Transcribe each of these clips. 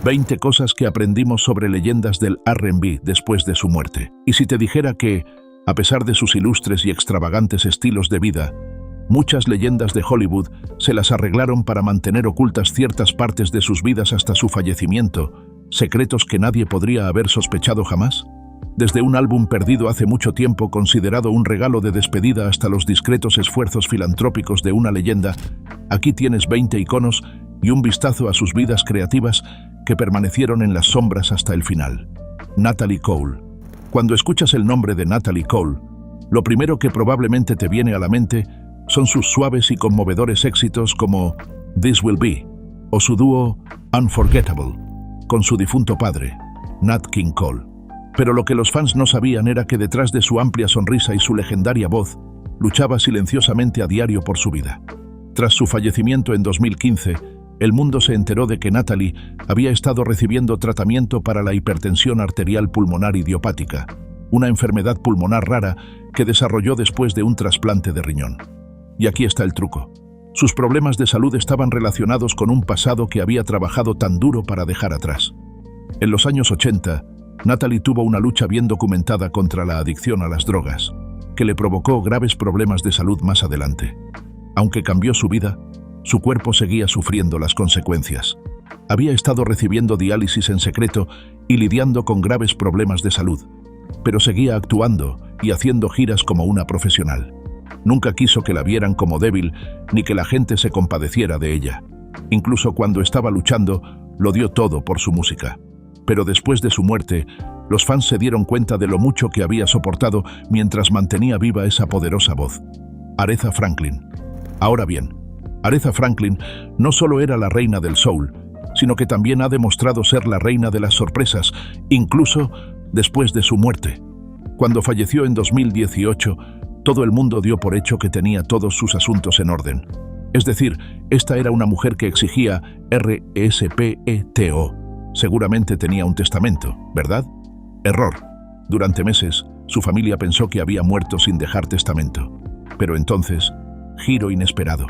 20 cosas que aprendimos sobre leyendas del R&B después de su muerte. Y si te dijera que, a pesar de sus ilustres y extravagantes estilos de vida, muchas leyendas de Hollywood se las arreglaron para mantener ocultas ciertas partes de sus vidas hasta su fallecimiento, secretos que nadie podría haber sospechado jamás. Desde un álbum perdido hace mucho tiempo, considerado un regalo de despedida, hasta los discretos esfuerzos filantrópicos de una leyenda, aquí tienes 20 iconos y un vistazo a sus vidas creativas que permanecieron en las sombras hasta el final. Natalie Cole. Cuando escuchas el nombre de Natalie Cole, lo primero que probablemente te viene a la mente son sus suaves y conmovedores éxitos como This Will Be o su dúo Unforgettable con su difunto padre, Nat King Cole. Pero lo que los fans no sabían era que detrás de su amplia sonrisa y su legendaria voz, luchaba silenciosamente a diario por su vida. Tras su fallecimiento en 2015, el mundo se enteró de que Natalie había estado recibiendo tratamiento para la hipertensión arterial pulmonar idiopática, una enfermedad pulmonar rara que desarrolló después de un trasplante de riñón. Y aquí está el truco. Sus problemas de salud estaban relacionados con un pasado que había trabajado tan duro para dejar atrás. En los años 80, Natalie tuvo una lucha bien documentada contra la adicción a las drogas, que le provocó graves problemas de salud más adelante. Aunque cambió su vida, su cuerpo seguía sufriendo las consecuencias. Había estado recibiendo diálisis en secreto y lidiando con graves problemas de salud, pero seguía actuando y haciendo giras como una profesional. Nunca quiso que la vieran como débil ni que la gente se compadeciera de ella. Incluso cuando estaba luchando, lo dio todo por su música. Pero después de su muerte, los fans se dieron cuenta de lo mucho que había soportado mientras mantenía viva esa poderosa voz. Aretha Franklin. Ahora bien, Aretha Franklin no solo era la reina del soul, sino que también ha demostrado ser la reina de las sorpresas, incluso después de su muerte. Cuando falleció en 2018, todo el mundo dio por hecho que tenía todos sus asuntos en orden. Es decir, esta era una mujer que exigía respeto. Seguramente tenía un testamento, ¿verdad? Error. Durante meses, su familia pensó que había muerto sin dejar testamento. Pero entonces, giro inesperado.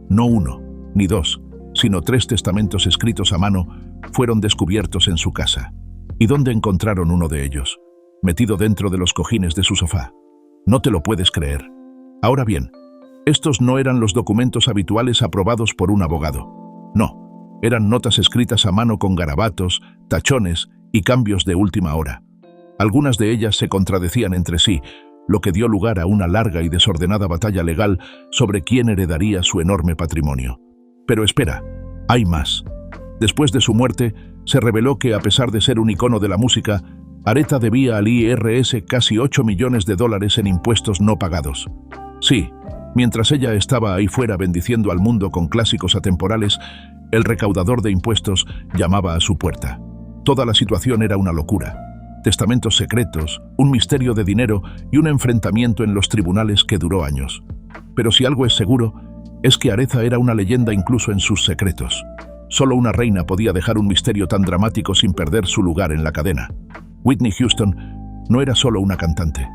No uno, ni dos, sino 3 testamentos escritos a mano fueron descubiertos en su casa. ¿Y dónde encontraron uno de ellos? Metido dentro de los cojines de su sofá. No te lo puedes creer. Ahora bien, estos no eran los documentos habituales aprobados por un abogado. No, eran notas escritas a mano con garabatos, tachones y cambios de última hora. Algunas de ellas se contradecían entre sí, lo que dio lugar a una larga y desordenada batalla legal sobre quién heredaría su enorme patrimonio. Pero espera, hay más. Después de su muerte, se reveló que, a pesar de ser un icono de la música, Aretha debía al IRS casi $8 millones en impuestos no pagados. Sí, mientras ella estaba ahí fuera bendiciendo al mundo con clásicos atemporales, el recaudador de impuestos llamaba a su puerta. Toda la situación era una locura. Testamentos secretos, un misterio de dinero y un enfrentamiento en los tribunales que duró años. Pero si algo es seguro, es que Aretha era una leyenda incluso en sus secretos. Solo una reina podía dejar un misterio tan dramático sin perder su lugar en la cadena. Whitney Houston no era solo una cantante,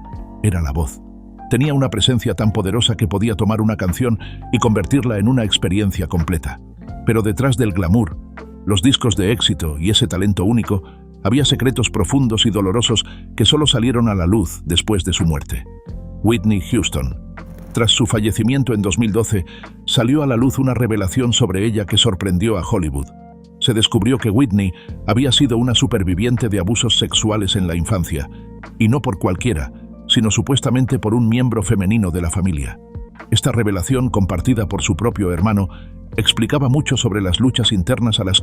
era la voz. Tenía una presencia tan poderosa que podía tomar una canción y convertirla en una experiencia completa. Pero detrás del glamour, los discos de éxito y ese talento único, había secretos profundos y dolorosos que solo salieron a la luz después de su muerte. Whitney Houston. Tras su fallecimiento en 2012, salió a la luz una revelación sobre ella que sorprendió a Hollywood. Se descubrió que Whitney había sido una superviviente de abusos sexuales en la infancia, y no por cualquiera, sino supuestamente por un miembro femenino de la familia. Esta revelación, compartida por su propio hermano, explicaba mucho sobre las luchas internas a las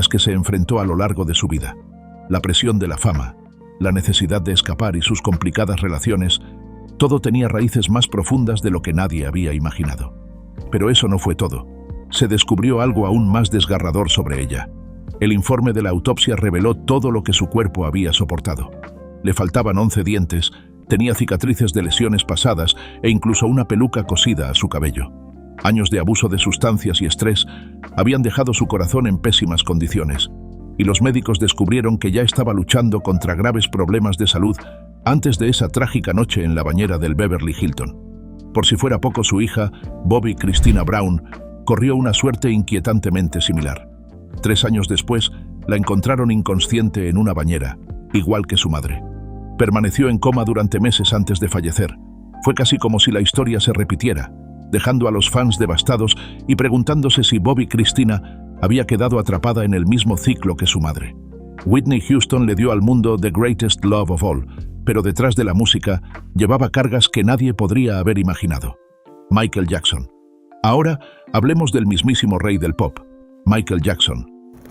que se enfrentó a lo largo de su vida. La presión de la fama, la necesidad de escapar y sus complicadas relaciones, todo tenía raíces más profundas de lo que nadie había imaginado. Pero eso no fue todo. Se descubrió algo aún más desgarrador sobre ella. El informe de la autopsia reveló todo lo que su cuerpo había soportado. Le faltaban 11 dientes, tenía cicatrices de lesiones pasadas e incluso una peluca cosida a su cabello. Años de abuso de sustancias y estrés habían dejado su corazón en pésimas condiciones, y los médicos descubrieron que ya estaba luchando contra graves problemas de salud antes de esa trágica noche en la bañera del Beverly Hilton. Por si fuera poco, su hija, Bobbi Kristina Brown, corrió una suerte inquietantemente similar. 3 años después, la encontraron inconsciente en una bañera, igual que su madre. Permaneció en coma durante meses antes de fallecer. Fue casi como si la historia se repitiera, dejando a los fans devastados y preguntándose si Bobbi Kristina había quedado atrapada en el mismo ciclo que su madre. Whitney Houston le dio al mundo The Greatest Love of All, pero detrás de la música llevaba cargas que nadie podría haber imaginado. Michael Jackson. Ahora hablemos del mismísimo rey del pop, Michael Jackson.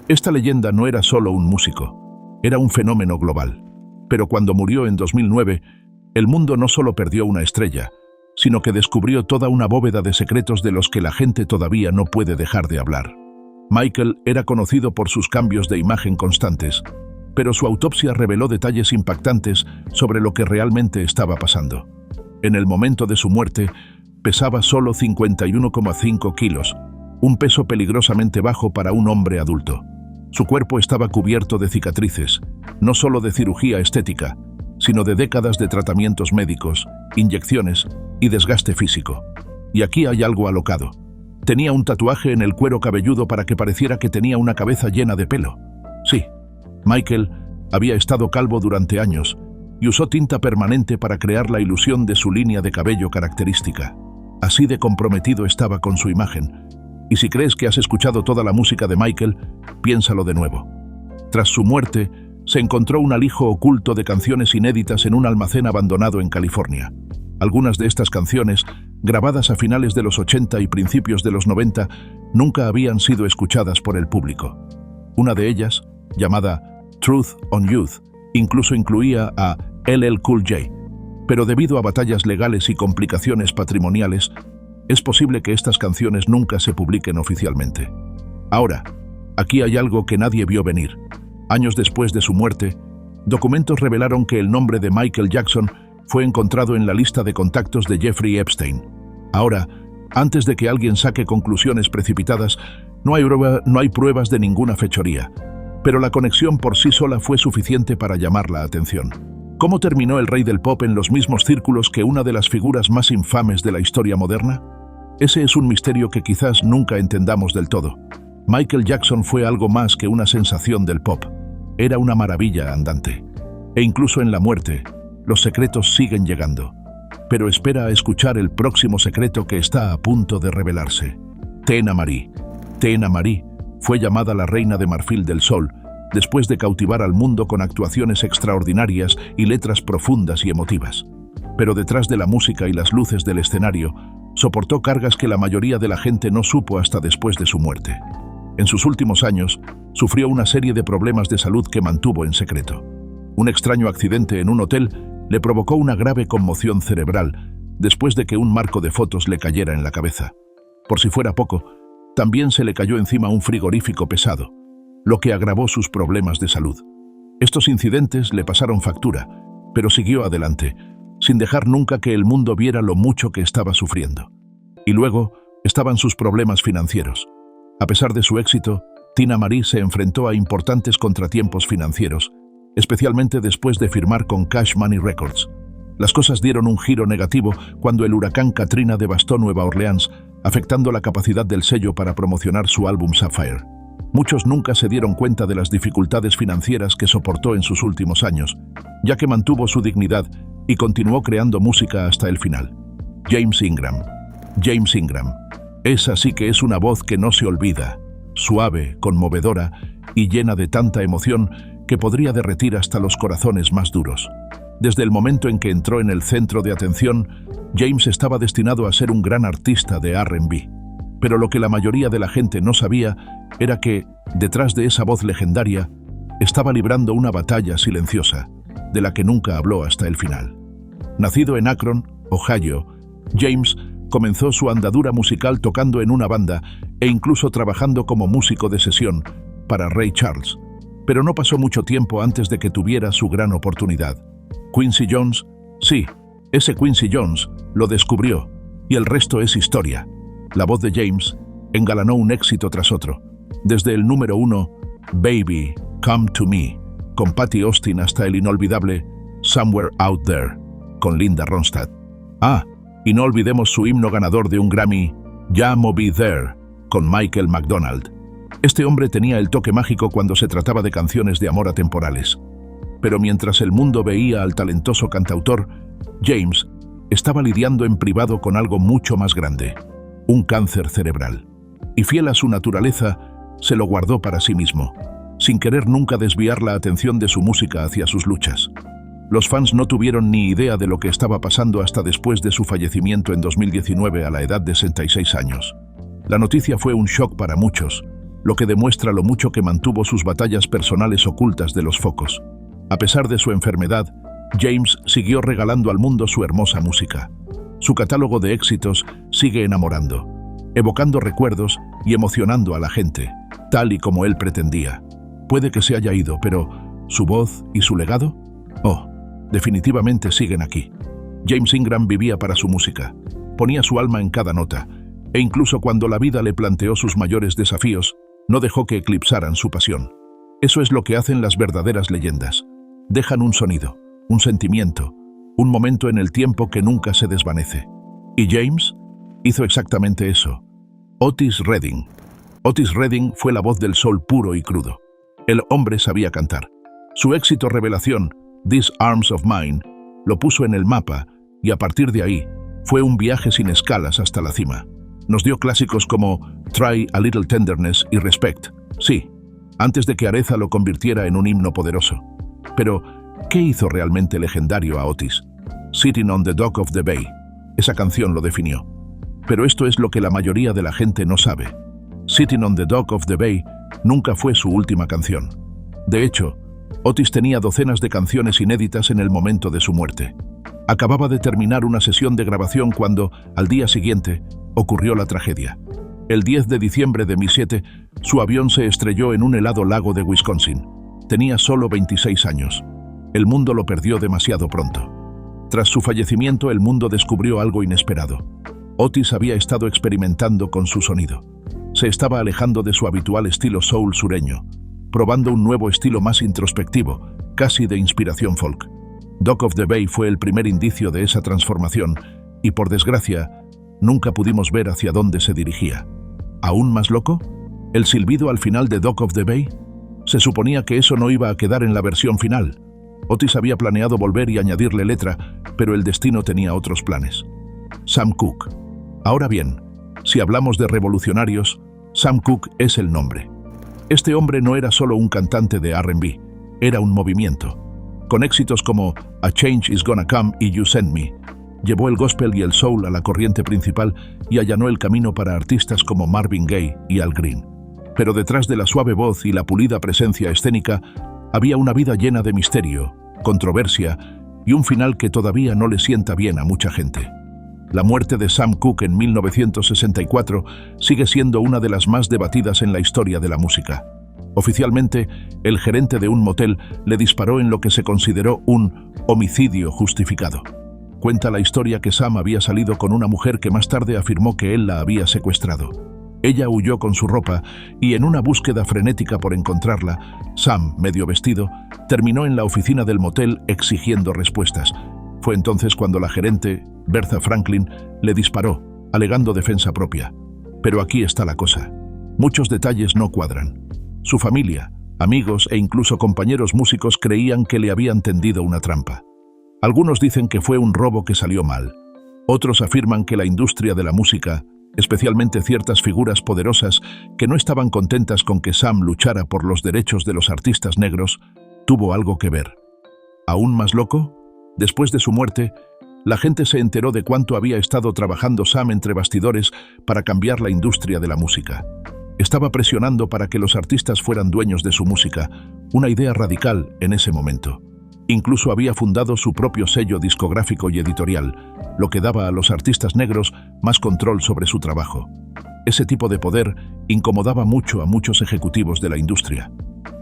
Esta leyenda no era solo un músico, era un fenómeno global. Pero cuando murió en 2009, el mundo no solo perdió una estrella, sino que descubrió toda una bóveda de secretos de los que la gente todavía no puede dejar de hablar. Michael era conocido por sus cambios de imagen constantes, pero su autopsia reveló detalles impactantes sobre lo que realmente estaba pasando. En el momento de su muerte, pesaba solo 51,5 kilos, un peso peligrosamente bajo para un hombre adulto. Su cuerpo estaba cubierto de cicatrices, no solo de cirugía estética, sino de décadas de tratamientos médicos, inyecciones y desgaste físico. Y aquí hay algo alocado. Tenía un tatuaje en el cuero cabelludo para que pareciera que tenía una cabeza llena de pelo. Sí, Michael había estado calvo durante años y usó tinta permanente para crear la ilusión de su línea de cabello característica. Así de comprometido estaba con su imagen. Y si crees que has escuchado toda la música de Michael, piénsalo de nuevo. Tras su muerte, se encontró un alijo oculto de canciones inéditas en un almacén abandonado en California. Algunas de estas canciones, grabadas a finales de los 80 y principios de los 90, nunca habían sido escuchadas por el público. Una de ellas, llamada Truth on Youth, incluso incluía a LL Cool J. Pero debido a batallas legales y complicaciones patrimoniales, es posible que estas canciones nunca se publiquen oficialmente. Ahora, aquí hay algo que nadie vio venir. Años después de su muerte, documentos revelaron que el nombre de Michael Jackson fue encontrado en la lista de contactos de Jeffrey Epstein. Ahora, antes de que alguien saque conclusiones precipitadas, no hay pruebas de ninguna fechoría, pero la conexión por sí sola fue suficiente para llamar la atención. ¿Cómo terminó el rey del pop en los mismos círculos que una de las figuras más infames de la historia moderna? Ese es un misterio que quizás nunca entendamos del todo. Michael Jackson fue algo más que una sensación del pop. Era una maravilla andante. E incluso en la muerte, los secretos siguen llegando. Pero espera a escuchar el próximo secreto que está a punto de revelarse. Teena Marie. Teena Marie fue llamada la Reina de Marfil del Sol después de cautivar al mundo con actuaciones extraordinarias y letras profundas y emotivas. Pero detrás de la música y las luces del escenario, soportó cargas que la mayoría de la gente no supo hasta después de su muerte. En sus últimos años, sufrió una serie de problemas de salud que mantuvo en secreto. Un extraño accidente en un hotel le provocó una grave conmoción cerebral después de que un marco de fotos le cayera en la cabeza. Por si fuera poco, también se le cayó encima un frigorífico pesado, lo que agravó sus problemas de salud. Estos incidentes le pasaron factura, pero siguió adelante, sin dejar nunca que el mundo viera lo mucho que estaba sufriendo. Y luego estaban sus problemas financieros. A pesar de su éxito, Teena Marie se enfrentó a importantes contratiempos financieros, especialmente después de firmar con Cash Money Records. Las cosas dieron un giro negativo cuando el huracán Katrina devastó Nueva Orleans, afectando la capacidad del sello para promocionar su álbum Sapphire. Muchos nunca se dieron cuenta de las dificultades financieras que soportó en sus últimos años, ya que mantuvo su dignidad y continuó creando música hasta el final. James Ingram. James Ingram. Esa sí que es una voz que no se olvida, suave, conmovedora y llena de tanta emoción que podría derretir hasta los corazones más duros. Desde el momento en que entró en el centro de atención, James estaba destinado a ser un gran artista de R&B. Pero lo que la mayoría de la gente no sabía era que, detrás de esa voz legendaria, estaba librando una batalla silenciosa, de la que nunca habló hasta el final. Nacido en Akron, Ohio, James comenzó su andadura musical tocando en una banda e incluso trabajando como músico de sesión para Ray Charles. Pero no pasó mucho tiempo antes de que tuviera su gran oportunidad. Quincy Jones, sí, ese Quincy Jones, lo descubrió, y el resto es historia. La voz de James engalanó un éxito tras otro, desde el número 1, Baby, Come to Me, con Patti Austin, hasta el inolvidable Somewhere Out There, con Linda Ronstadt. Y no olvidemos su himno ganador de un Grammy, Ya Mo Be There, con Michael McDonald. Este hombre tenía el toque mágico cuando se trataba de canciones de amor atemporales. Pero mientras el mundo veía al talentoso cantautor, James estaba lidiando en privado con algo mucho más grande, un cáncer cerebral. Y fiel a su naturaleza, se lo guardó para sí mismo, sin querer nunca desviar la atención de su música hacia sus luchas. Los fans no tuvieron ni idea de lo que estaba pasando hasta después de su fallecimiento en 2019 a la edad de 66 años. La noticia fue un shock para muchos, lo que demuestra lo mucho que mantuvo sus batallas personales ocultas de los focos. A pesar de su enfermedad, James siguió regalando al mundo su hermosa música. Su catálogo de éxitos sigue enamorando, evocando recuerdos y emocionando a la gente, tal y como él pretendía. Puede que se haya ido, pero ¿su voz y su legado? Oh, definitivamente siguen aquí. James Ingram vivía para su música, ponía su alma en cada nota, e incluso cuando la vida le planteó sus mayores desafíos, no dejó que eclipsaran su pasión. Eso es lo que hacen las verdaderas leyendas. Dejan un sonido, un sentimiento, un momento en el tiempo que nunca se desvanece. Y James hizo exactamente eso. Otis Redding. Otis Redding fue la voz del soul puro y crudo. El hombre sabía cantar. Su éxito revelación, These Arms of Mine, lo puso en el mapa y a partir de ahí fue un viaje sin escalas hasta la cima. Nos dio clásicos como Try a Little Tenderness y Respect. Sí, antes de que Aretha lo convirtiera en un himno poderoso. Pero, ¿qué hizo realmente legendario a Otis? Sitting on the Dock of the Bay. Esa canción lo definió. Pero esto es lo que la mayoría de la gente no sabe. Sitting on the Dock of the Bay nunca fue su última canción. De hecho, Otis tenía docenas de canciones inéditas en el momento de su muerte. Acababa de terminar una sesión de grabación cuando, al día siguiente, ocurrió la tragedia. El 10 de diciembre de 2007, su avión se estrelló en un helado lago de Wisconsin. Tenía solo 26 años. El mundo lo perdió demasiado pronto. Tras su fallecimiento, el mundo descubrió algo inesperado. Otis había estado experimentando con su sonido. Se estaba alejando de su habitual estilo soul sureño, probando un nuevo estilo más introspectivo, casi de inspiración folk. Dock of the Bay fue el primer indicio de esa transformación y, por desgracia, nunca pudimos ver hacia dónde se dirigía. ¿Aún más loco? ¿El silbido al final de Dock of the Bay? Se suponía que eso no iba a quedar en la versión final. Otis había planeado volver y añadirle letra, pero el destino tenía otros planes. Sam Cooke. Ahora bien, si hablamos de revolucionarios, Sam Cooke es el nombre. Este hombre no era solo un cantante de R&B, era un movimiento. Con éxitos como A Change Is Gonna Come y You Send Me, llevó el gospel y el soul a la corriente principal y allanó el camino para artistas como Marvin Gaye y Al Green. Pero detrás de la suave voz y la pulida presencia escénica, había una vida llena de misterio, controversia y un final que todavía no le sienta bien a mucha gente. La muerte de Sam Cooke en 1964 sigue siendo una de las más debatidas en la historia de la música. Oficialmente, el gerente de un motel le disparó en lo que se consideró un homicidio justificado. Cuenta la historia que Sam había salido con una mujer que más tarde afirmó que él la había secuestrado. Ella huyó con su ropa y en una búsqueda frenética por encontrarla, Sam, medio vestido, terminó en la oficina del motel exigiendo respuestas. Fue entonces cuando la gerente, Bertha Franklin, le disparó, alegando defensa propia. Pero aquí está la cosa. Muchos detalles no cuadran. Su familia, amigos e incluso compañeros músicos creían que le habían tendido una trampa. Algunos dicen que fue un robo que salió mal. Otros afirman que la industria de la música, especialmente ciertas figuras poderosas que no estaban contentas con que Sam luchara por los derechos de los artistas negros, tuvo algo que ver. ¿Aún más loco? Después de su muerte, la gente se enteró de cuánto había estado trabajando Sam entre bastidores para cambiar la industria de la música. Estaba presionando para que los artistas fueran dueños de su música, una idea radical en ese momento. Incluso había fundado su propio sello discográfico y editorial, lo que daba a los artistas negros más control sobre su trabajo. Ese tipo de poder incomodaba mucho a muchos ejecutivos de la industria.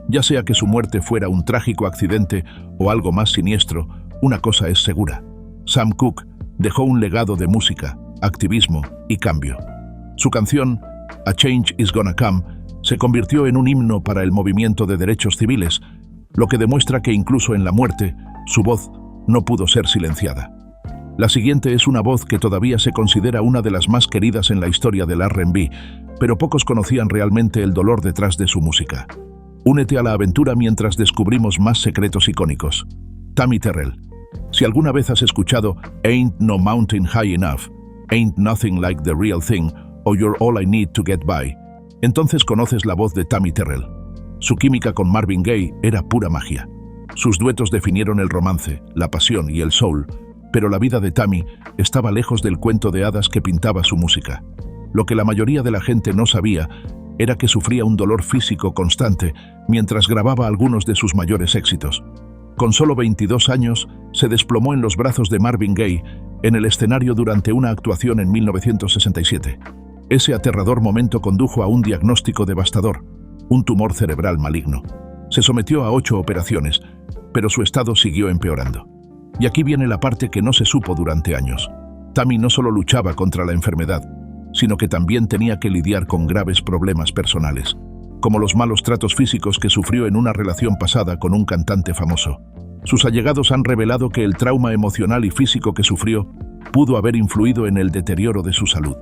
Ya sea que su muerte fuera un trágico accidente o algo más siniestro, una cosa es segura. Sam Cooke dejó un legado de música, activismo y cambio. Su canción, A Change Is Gonna Come, se convirtió en un himno para el movimiento de derechos civiles, lo que demuestra que incluso en la muerte, su voz no pudo ser silenciada. La siguiente es una voz que todavía se considera una de las más queridas en la historia del R&B, pero pocos conocían realmente el dolor detrás de su música. Únete a la aventura mientras descubrimos más secretos icónicos. Tammy Terrell. Si alguna vez has escuchado Ain't No Mountain High Enough, Ain't Nothing Like the Real Thing o You're All I Need to Get By, entonces conoces la voz de Tammy Terrell. Su química con Marvin Gaye era pura magia. Sus duetos definieron el romance, la pasión y el soul, pero la vida de Tammy estaba lejos del cuento de hadas que pintaba su música. Lo que la mayoría de la gente no sabía era que sufría un dolor físico constante mientras grababa algunos de sus mayores éxitos. Con solo 22 años, se desplomó en los brazos de Marvin Gaye en el escenario durante una actuación en 1967. Ese aterrador momento condujo a un diagnóstico devastador, un tumor cerebral maligno. Se sometió a 8 operaciones, pero su estado siguió empeorando. Y aquí viene la parte que no se supo durante años. Tammy no solo luchaba contra la enfermedad, sino que también tenía que lidiar con graves problemas personales, como los malos tratos físicos que sufrió en una relación pasada con un cantante famoso. Sus allegados han revelado que el trauma emocional y físico que sufrió pudo haber influido en el deterioro de su salud.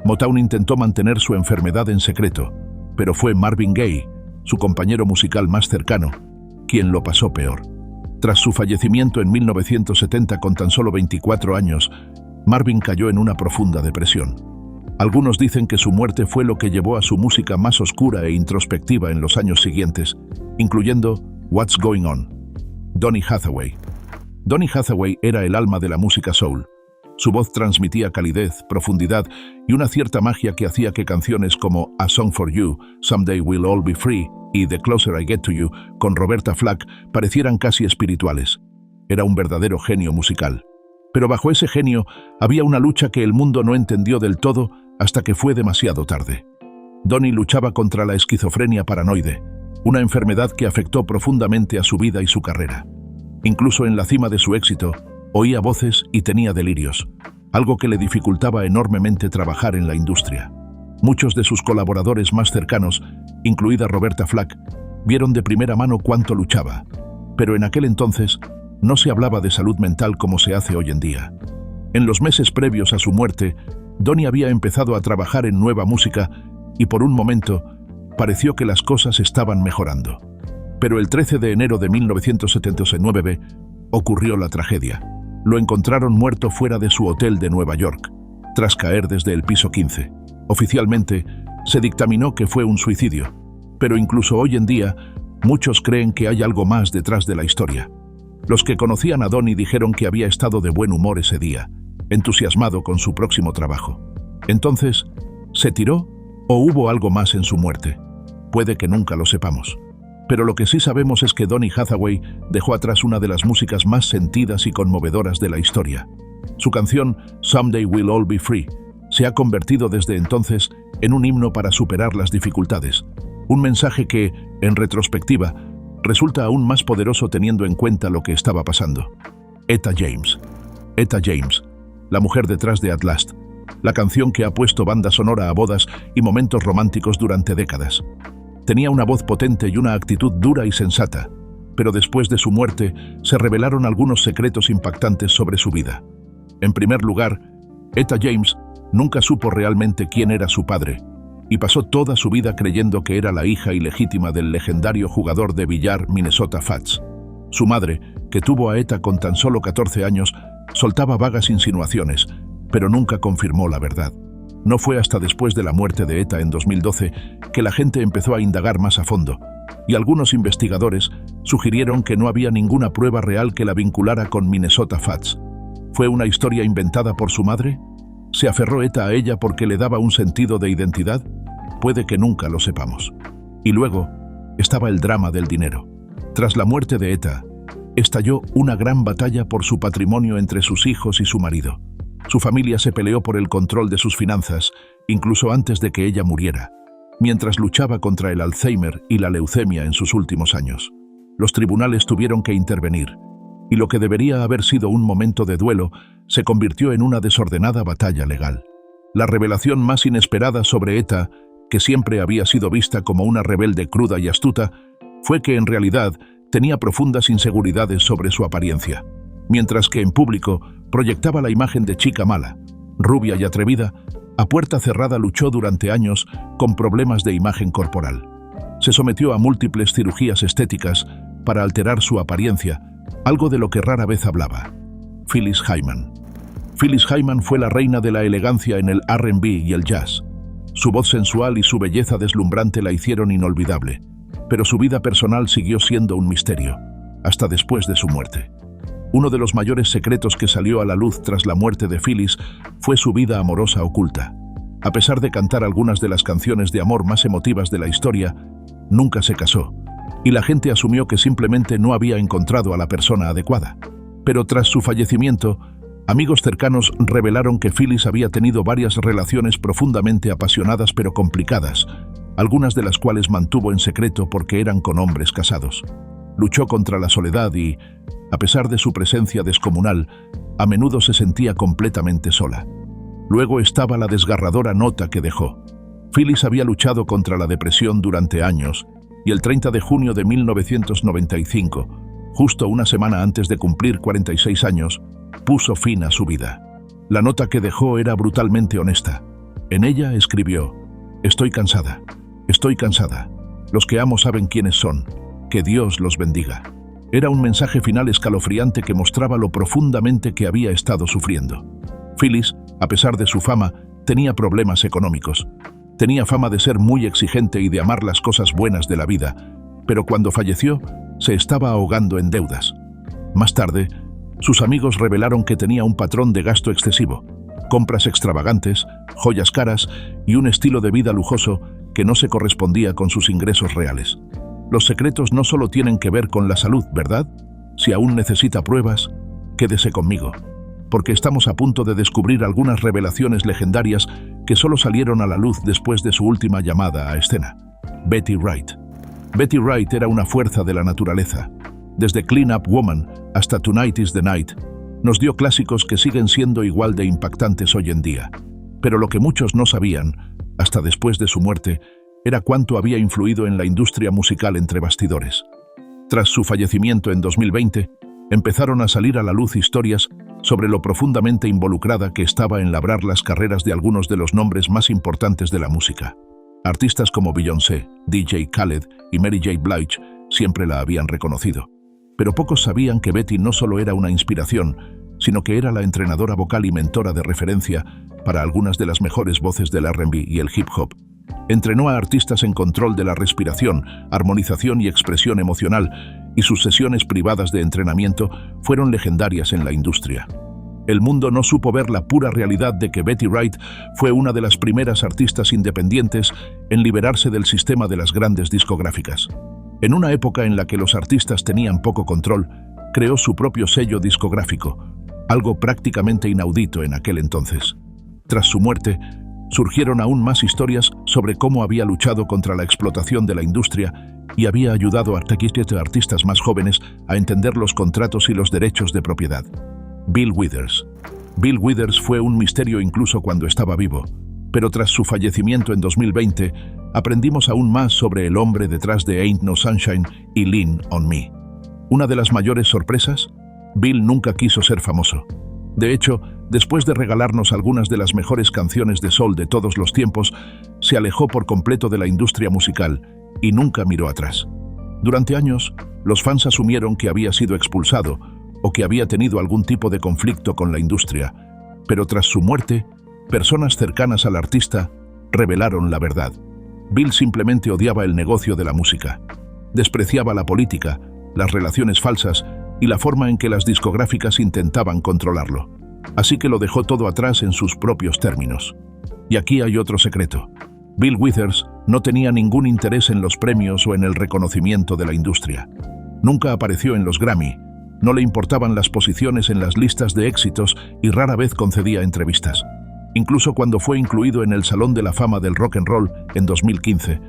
Motown intentó mantener su enfermedad en secreto, pero fue Marvin Gaye, su compañero musical más cercano, quien lo pasó peor. Tras su fallecimiento en 1970 con tan solo 24 años, Marvin cayó en una profunda depresión. Algunos dicen que su muerte fue lo que llevó a su música más oscura e introspectiva en los años siguientes, incluyendo What's Going On. Donny Hathaway. Donny Hathaway era el alma de la música soul. Su voz transmitía calidez, profundidad y una cierta magia que hacía que canciones como A Song for You, Someday We'll All Be Free y The Closer I Get to You, con Roberta Flack, parecieran casi espirituales. Era un verdadero genio musical. Pero bajo ese genio había una lucha que el mundo no entendió del todo hasta que fue demasiado tarde. Donny luchaba contra la esquizofrenia paranoide, una enfermedad que afectó profundamente a su vida y su carrera. Incluso en la cima de su éxito, oía voces y tenía delirios, algo que le dificultaba enormemente trabajar en la industria. Muchos de sus colaboradores más cercanos, incluida Roberta Flack, vieron de primera mano cuánto luchaba, pero en aquel entonces no se hablaba de salud mental como se hace hoy en día. En los meses previos a su muerte, Donny había empezado a trabajar en nueva música y por un momento pareció que las cosas estaban mejorando. Pero el 13 de enero de 1979 ocurrió la tragedia. Lo encontraron muerto fuera de su hotel de Nueva York, tras caer desde el piso 15. Oficialmente, se dictaminó que fue un suicidio, pero incluso hoy en día, muchos creen que hay algo más detrás de la historia. Los que conocían a Donny dijeron que había estado de buen humor ese día, entusiasmado con su próximo trabajo. Entonces, ¿se tiró o hubo algo más en su muerte? Puede que nunca lo sepamos. Pero lo que sí sabemos es que Donny Hathaway dejó atrás una de las músicas más sentidas y conmovedoras de la historia. Su canción Someday We'll All Be Free se ha convertido desde entonces en un himno para superar las dificultades. Un mensaje que, en retrospectiva, resulta aún más poderoso teniendo en cuenta lo que estaba pasando. Etta James. Etta James, la mujer detrás de At Last, la canción que ha puesto banda sonora a bodas y momentos románticos durante décadas. Tenía una voz potente y una actitud dura y sensata, pero después de su muerte se revelaron algunos secretos impactantes sobre su vida. En primer lugar, Etta James nunca supo realmente quién era su padre, y pasó toda su vida creyendo que era la hija ilegítima del legendario jugador de billar Minnesota Fats. Su madre, que tuvo a Etta con tan solo 14 años, soltaba vagas insinuaciones, pero nunca confirmó la verdad. No fue hasta después de la muerte de Etta en 2012 que la gente empezó a indagar más a fondo, y algunos investigadores sugirieron que no había ninguna prueba real que la vinculara con Minnesota Fats. ¿Fue una historia inventada por su madre? ¿Se aferró Etta a ella porque le daba un sentido de identidad? Puede que nunca lo sepamos. Y luego estaba el drama del dinero. Tras la muerte de Etta, estalló una gran batalla por su patrimonio entre sus hijos y su marido. Su familia se peleó por el control de sus finanzas, incluso antes de que ella muriera, mientras luchaba contra el Alzheimer y la leucemia en sus últimos años. Los tribunales tuvieron que intervenir, y lo que debería haber sido un momento de duelo se convirtió en una desordenada batalla legal. La revelación más inesperada sobre Etta, que siempre había sido vista como una rebelde cruda y astuta, fue que en realidad tenía profundas inseguridades sobre su apariencia. Mientras que en público proyectaba la imagen de chica mala, rubia y atrevida, A puerta cerrada luchó durante años con problemas de imagen corporal. Se sometió a múltiples cirugías estéticas para alterar su apariencia, algo de lo que rara vez hablaba. Phyllis Hyman. Phyllis Hyman fue la reina de la elegancia en el R&B y el jazz. Su voz sensual y su belleza deslumbrante la hicieron inolvidable, pero su vida personal siguió siendo un misterio, hasta después de su muerte. Uno de los mayores secretos que salió a la luz tras la muerte de Phyllis fue su vida amorosa oculta. A pesar de cantar algunas de las canciones de amor más emotivas de la historia, nunca se casó, y la gente asumió que simplemente no había encontrado a la persona adecuada. Pero tras su fallecimiento, amigos cercanos revelaron que Phyllis había tenido varias relaciones profundamente apasionadas pero complicadas, algunas de las cuales mantuvo en secreto porque eran con hombres casados. Luchó contra la soledad y, a pesar de su presencia descomunal, a menudo se sentía completamente sola. Luego estaba la desgarradora nota que dejó. Phyllis había luchado contra la depresión durante años y el 30 de junio de 1995, justo una semana antes de cumplir 46 años, puso fin a su vida. La nota que dejó era brutalmente honesta. En ella escribió: «Estoy cansada. Estoy cansada. Los que amo saben quiénes son. Que Dios los bendiga». Era un mensaje final escalofriante que mostraba lo profundamente que había estado sufriendo. Phyllis, a pesar de su fama, tenía problemas económicos. Tenía fama de ser muy exigente y de amar las cosas buenas de la vida, pero cuando falleció, se estaba ahogando en deudas. Más tarde, sus amigos revelaron que tenía un patrón de gasto excesivo, compras extravagantes, joyas caras y un estilo de vida lujoso que no se correspondía con sus ingresos reales. Los secretos no solo tienen que ver con la salud, ¿verdad? Si aún necesita pruebas, quédese conmigo, porque estamos a punto de descubrir algunas revelaciones legendarias que solo salieron a la luz después de su última llamada a escena. Betty Wright. Betty Wright era una fuerza de la naturaleza. Desde Clean Up Woman hasta Tonight is the Night, nos dio clásicos que siguen siendo igual de impactantes hoy en día. Pero lo que muchos no sabían, hasta después de su muerte, era cuánto había influido en la industria musical entre bastidores. Tras su fallecimiento en 2020, empezaron a salir a la luz historias sobre lo profundamente involucrada que estaba en labrar las carreras de algunos de los nombres más importantes de la música. Artistas como Beyoncé, DJ Khaled y Mary J. Blige siempre la habían reconocido. Pero pocos sabían que Betty no solo era una inspiración, sino que era la entrenadora vocal y mentora de referencia para algunas de las mejores voces del R&B y el hip hop. Entrenó a artistas en control de la respiración, armonización y expresión emocional, y sus sesiones privadas de entrenamiento fueron legendarias en la industria. El mundo no supo ver la pura realidad de que Betty Wright fue una de las primeras artistas independientes en liberarse del sistema de las grandes discográficas. En una época en la que los artistas tenían poco control, creó su propio sello discográfico, algo prácticamente inaudito en aquel entonces. Tras su muerte, surgieron aún más historias sobre cómo había luchado contra la explotación de la industria y había ayudado a artistas más jóvenes a entender los contratos y los derechos de propiedad. Bill Withers. Bill Withers fue un misterio incluso cuando estaba vivo, pero tras su fallecimiento en 2020, aprendimos aún más sobre el hombre detrás de Ain't No Sunshine y Lean on Me. Una de las mayores sorpresas, Bill nunca quiso ser famoso. De hecho, después de regalarnos algunas de las mejores canciones de soul de todos los tiempos, se alejó por completo de la industria musical y nunca miró atrás. Durante años, los fans asumieron que había sido expulsado o que había tenido algún tipo de conflicto con la industria, pero tras su muerte, personas cercanas al artista revelaron la verdad. Bill simplemente odiaba el negocio de la música. Despreciaba la política, las relaciones falsas y la forma en que las discográficas intentaban controlarlo. Así que lo dejó todo atrás en sus propios términos. Y aquí hay otro secreto. Bill Withers no tenía ningún interés en los premios o en el reconocimiento de la industria. Nunca apareció en los Grammy, no le importaban las posiciones en las listas de éxitos y rara vez concedía entrevistas. Incluso cuando fue incluido en el Salón de la Fama del Rock and Roll en 2015,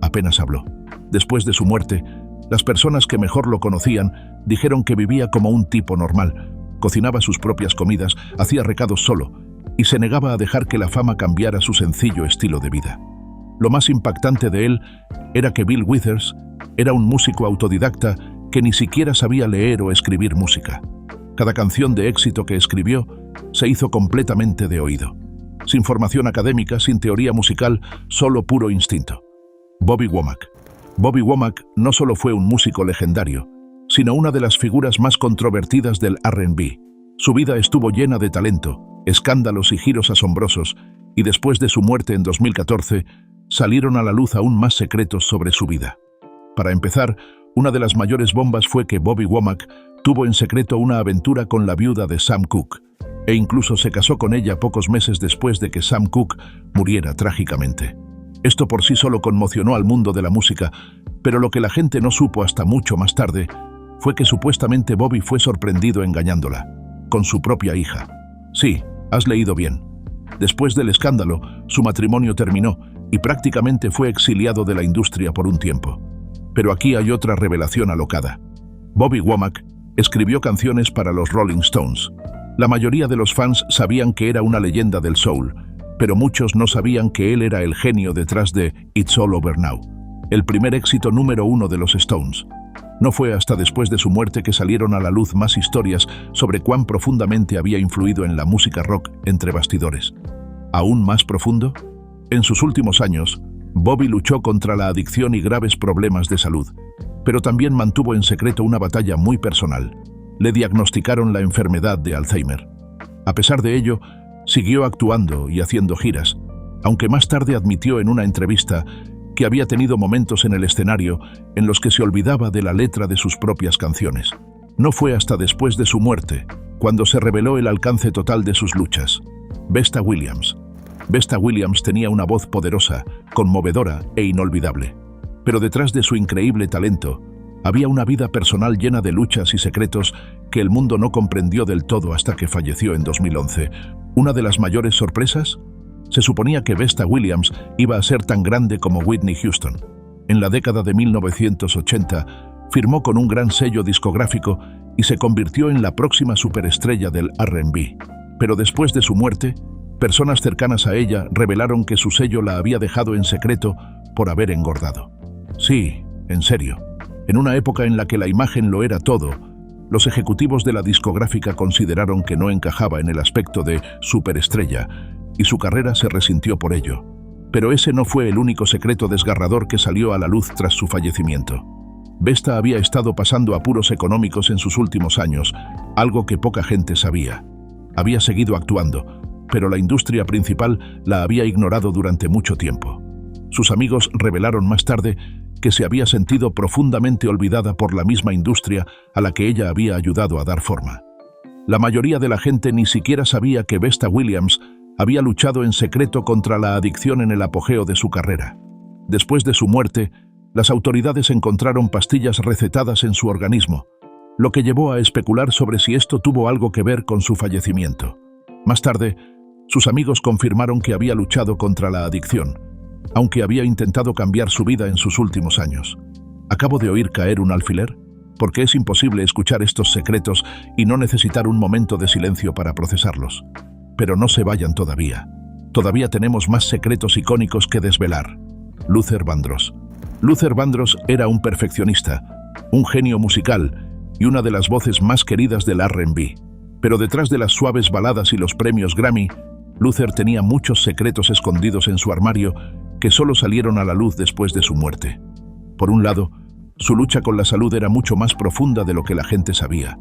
apenas habló. Después de su muerte, las personas que mejor lo conocían dijeron que vivía como un tipo normal, cocinaba sus propias comidas, hacía recados solo y se negaba a dejar que la fama cambiara su sencillo estilo de vida. Lo más impactante de él era que Bill Withers era un músico autodidacta que ni siquiera sabía leer o escribir música. Cada canción de éxito que escribió se hizo completamente de oído. sin formación académica, sin teoría musical, solo puro instinto. Bobby Womack. Bobby Womack no solo fue un músico legendario, sino una de las figuras más controvertidas del R&B. Su vida estuvo llena de talento, escándalos y giros asombrosos, y después de su muerte en 2014, salieron a la luz aún más secretos sobre su vida. Para empezar, una de las mayores bombas fue que Bobby Womack tuvo en secreto una aventura con la viuda de Sam Cooke, e incluso se casó con ella pocos meses después de que Sam Cooke muriera trágicamente. Esto por sí solo conmocionó al mundo de la música, pero lo que la gente no supo hasta mucho más tarde fue que supuestamente Bobby fue sorprendido engañándola, con su propia hija. Sí, has leído bien. Después del escándalo, su matrimonio terminó y prácticamente fue exiliado de la industria por un tiempo. Pero aquí hay otra revelación alocada. Bobby Womack escribió canciones para los Rolling Stones. La mayoría de los fans sabían que era una leyenda del soul, pero muchos no sabían que él era el genio detrás de It's All Over Now, el primer éxito número 1 de los Stones. No fue hasta después de su muerte que salieron a la luz más historias sobre cuán profundamente había influido en la música rock entre bastidores. ¿Aún más profundo? En sus últimos años, Bobby luchó contra la adicción y graves problemas de salud, pero también mantuvo en secreto una batalla muy personal. Le diagnosticaron la enfermedad de Alzheimer. A pesar de ello, siguió actuando y haciendo giras, aunque más tarde admitió en una entrevista que había tenido momentos en el escenario en los que se olvidaba de la letra de sus propias canciones. No fue hasta después de su muerte cuando se reveló el alcance total de sus luchas. Vesta Williams. Vesta Williams tenía una voz poderosa, conmovedora e inolvidable. Pero detrás de su increíble talento, había una vida personal llena de luchas y secretos que el mundo no comprendió del todo hasta que falleció en 2011. Una de las mayores sorpresas: se suponía que Vesta Williams iba a ser tan grande como Whitney Houston. En la década de 1980, firmó con un gran sello discográfico y se convirtió en la próxima superestrella del R&B. Pero después de su muerte, personas cercanas a ella revelaron que su sello la había dejado en secreto por haber engordado. Sí, en serio. En una época en la que la imagen lo era todo, los ejecutivos de la discográfica consideraron que no encajaba en el aspecto de superestrella y su carrera se resintió por ello. Pero ese no fue el único secreto desgarrador que salió a la luz tras su fallecimiento. Vesta había estado pasando apuros económicos en sus últimos años, algo que poca gente sabía. Había seguido actuando, pero la industria principal la había ignorado durante mucho tiempo. Sus amigos revelaron más tarde que se había sentido profundamente olvidada por la misma industria a la que ella había ayudado a dar forma. La mayoría de la gente ni siquiera sabía que Vesta Williams había luchado en secreto contra la adicción en el apogeo de su carrera. Después de su muerte, las autoridades encontraron pastillas recetadas en su organismo, lo que llevó a especular sobre si esto tuvo algo que ver con su fallecimiento. Más tarde, sus amigos confirmaron que había luchado contra la adicción, aunque había intentado cambiar su vida en sus últimos años. ¿Acabo de oír caer un alfiler? Porque es imposible escuchar estos secretos y no necesitar un momento de silencio para procesarlos. Pero no se vayan todavía. Todavía tenemos más secretos icónicos que desvelar. Luther Vandross. Luther Vandross era un perfeccionista, un genio musical y una de las voces más queridas del R&B. Pero detrás de las suaves baladas y los premios Grammy, Luther tenía muchos secretos escondidos en su armario que solo salieron a la luz después de su muerte. Por un lado, su lucha con la salud era mucho más profunda de lo que la gente sabía.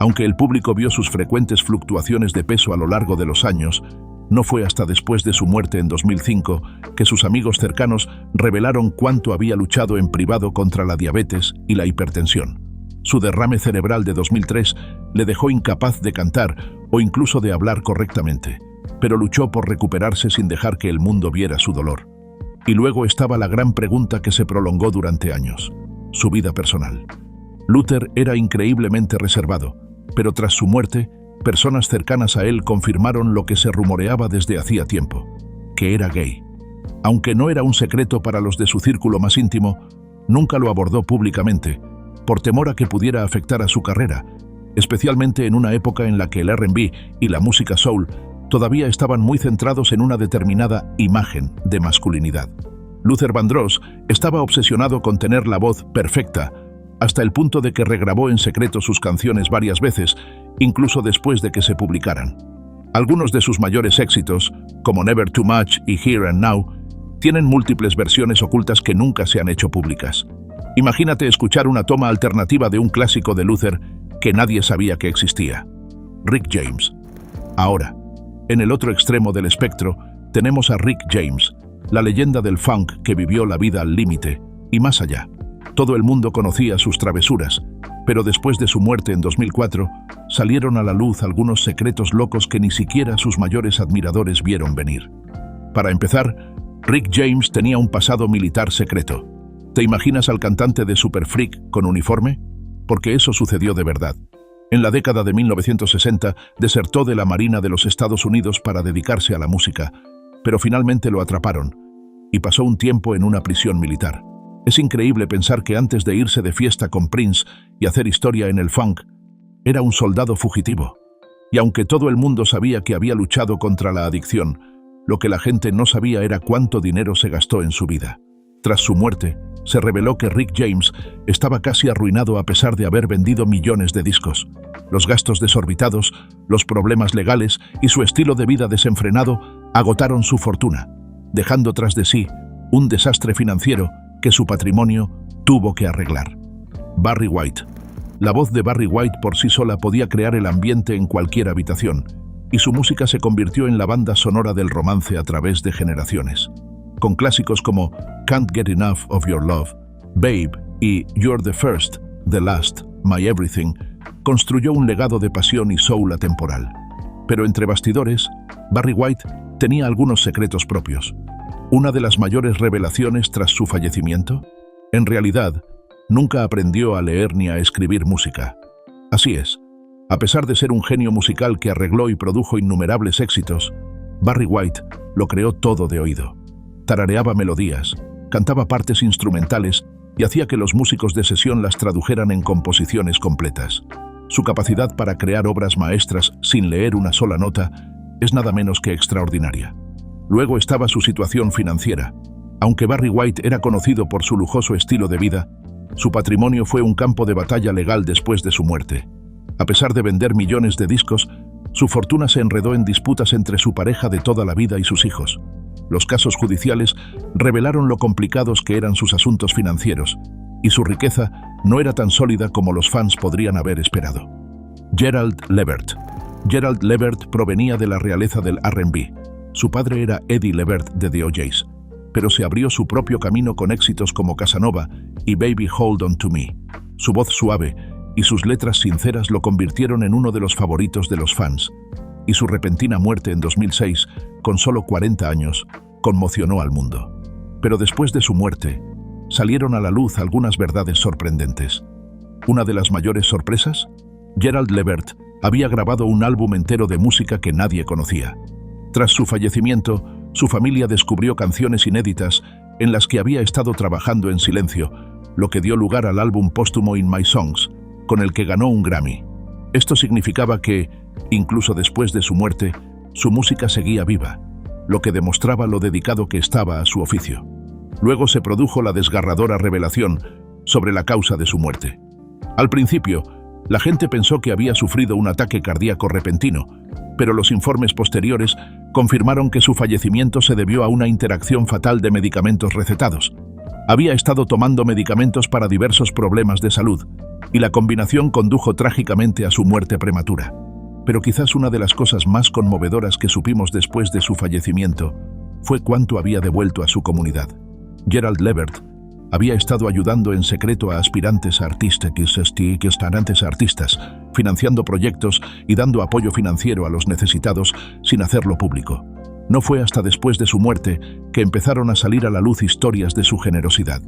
Aunque el público vio sus frecuentes fluctuaciones de peso a lo largo de los años, no fue hasta después de su muerte en 2005 que sus amigos cercanos revelaron cuánto había luchado en privado contra la diabetes y la hipertensión. Su derrame cerebral de 2003 le dejó incapaz de cantar o incluso de hablar correctamente, pero luchó por recuperarse sin dejar que el mundo viera su dolor. Y luego estaba la gran pregunta que se prolongó durante años: su vida personal. Luther era increíblemente reservado, pero tras su muerte, personas cercanas a él confirmaron lo que se rumoreaba desde hacía tiempo, que era gay. Aunque no era un secreto para los de su círculo más íntimo, nunca lo abordó públicamente, por temor a que pudiera afectar a su carrera, especialmente en una época en la que el R&B y la música soul todavía estaban muy centrados en una determinada imagen de masculinidad. Luther Vandross estaba obsesionado con tener la voz perfecta, hasta el punto de que regrabó en secreto sus canciones varias veces, incluso después de que se publicaran. Algunos de sus mayores éxitos, como Never Too Much y Here and Now, tienen múltiples versiones ocultas que nunca se han hecho públicas. Imagínate escuchar una toma alternativa de un clásico de Luther que nadie sabía que existía. Rick James. Ahora, en el otro extremo del espectro, tenemos a Rick James, la leyenda del funk que vivió la vida al límite y más allá. Todo el mundo conocía sus travesuras, pero después de su muerte en 2004, salieron a la luz algunos secretos locos que ni siquiera sus mayores admiradores vieron venir. Para empezar, Rick James tenía un pasado militar secreto. ¿Te imaginas al cantante de Super Freak con uniforme? Porque eso sucedió de verdad. En la década de 1960, desertó de la Marina de los Estados Unidos para dedicarse a la música, pero finalmente lo atraparon y pasó un tiempo en una prisión militar. Es increíble pensar que antes de irse de fiesta con Prince y hacer historia en el funk, era un soldado fugitivo. Y aunque todo el mundo sabía que había luchado contra la adicción, lo que la gente no sabía era cuánto dinero se gastó en su vida. Tras su muerte, se reveló que Rick James estaba casi arruinado a pesar de haber vendido millones de discos. Los gastos desorbitados, los problemas legales y su estilo de vida desenfrenado agotaron su fortuna, dejando tras de sí un desastre financiero que su patrimonio tuvo que arreglar. Barry White. La voz de Barry White por sí sola podía crear el ambiente en cualquier habitación, y su música se convirtió en la banda sonora del romance a través de generaciones. Con clásicos como Can't Get Enough of Your Love, Babe y You're the First, The Last, My Everything, construyó un legado de pasión y soul atemporal. Pero entre bastidores, Barry White tenía algunos secretos propios. Una de las mayores revelaciones tras su fallecimiento, en realidad, nunca aprendió a leer ni a escribir música. Así es, a pesar de ser un genio musical que arregló y produjo innumerables éxitos, Barry White lo creó todo de oído. Tarareaba melodías, cantaba partes instrumentales y hacía que los músicos de sesión las tradujeran en composiciones completas. Su capacidad para crear obras maestras sin leer una sola nota es nada menos que extraordinaria. Luego estaba su situación financiera. Aunque Barry White era conocido por su lujoso estilo de vida, su patrimonio fue un campo de batalla legal después de su muerte. A pesar de vender millones de discos, su fortuna se enredó en disputas entre su pareja de toda la vida y sus hijos. Los casos judiciales revelaron lo complicados que eran sus asuntos financieros, y su riqueza no era tan sólida como los fans podrían haber esperado. Gerald Levert. Gerald Levert provenía de la realeza del R&B. Su padre era Eddie Levert de The O'Jays, pero se abrió su propio camino con éxitos como Casanova y Baby Hold On To Me. Su voz suave y sus letras sinceras lo convirtieron en uno de los favoritos de los fans, y su repentina muerte en 2006, con solo 40 años, conmocionó al mundo. Pero después de su muerte, salieron a la luz algunas verdades sorprendentes. Una de las mayores sorpresas, Gerald Levert había grabado un álbum entero de música que nadie conocía. Tras su fallecimiento, su familia descubrió canciones inéditas en las que había estado trabajando en silencio, lo que dio lugar al álbum póstumo In My Songs, con el que ganó un Grammy. Esto significaba que, incluso después de su muerte, su música seguía viva, lo que demostraba lo dedicado que estaba a su oficio. Luego se produjo la desgarradora revelación sobre la causa de su muerte. Al principio, la gente pensó que había sufrido un ataque cardíaco repentino, pero los informes posteriores confirmaron que su fallecimiento se debió a una interacción fatal de medicamentos recetados. Había estado tomando medicamentos para diversos problemas de salud, y la combinación condujo trágicamente a su muerte prematura. Pero quizás una de las cosas más conmovedoras que supimos después de su fallecimiento fue cuánto había devuelto a su comunidad. Gerald Levert había estado ayudando en secreto a aspirantes artistas, financiando proyectos y dando apoyo financiero a los necesitados sin hacerlo público. No fue hasta después de su muerte que empezaron a salir a la luz historias de su generosidad.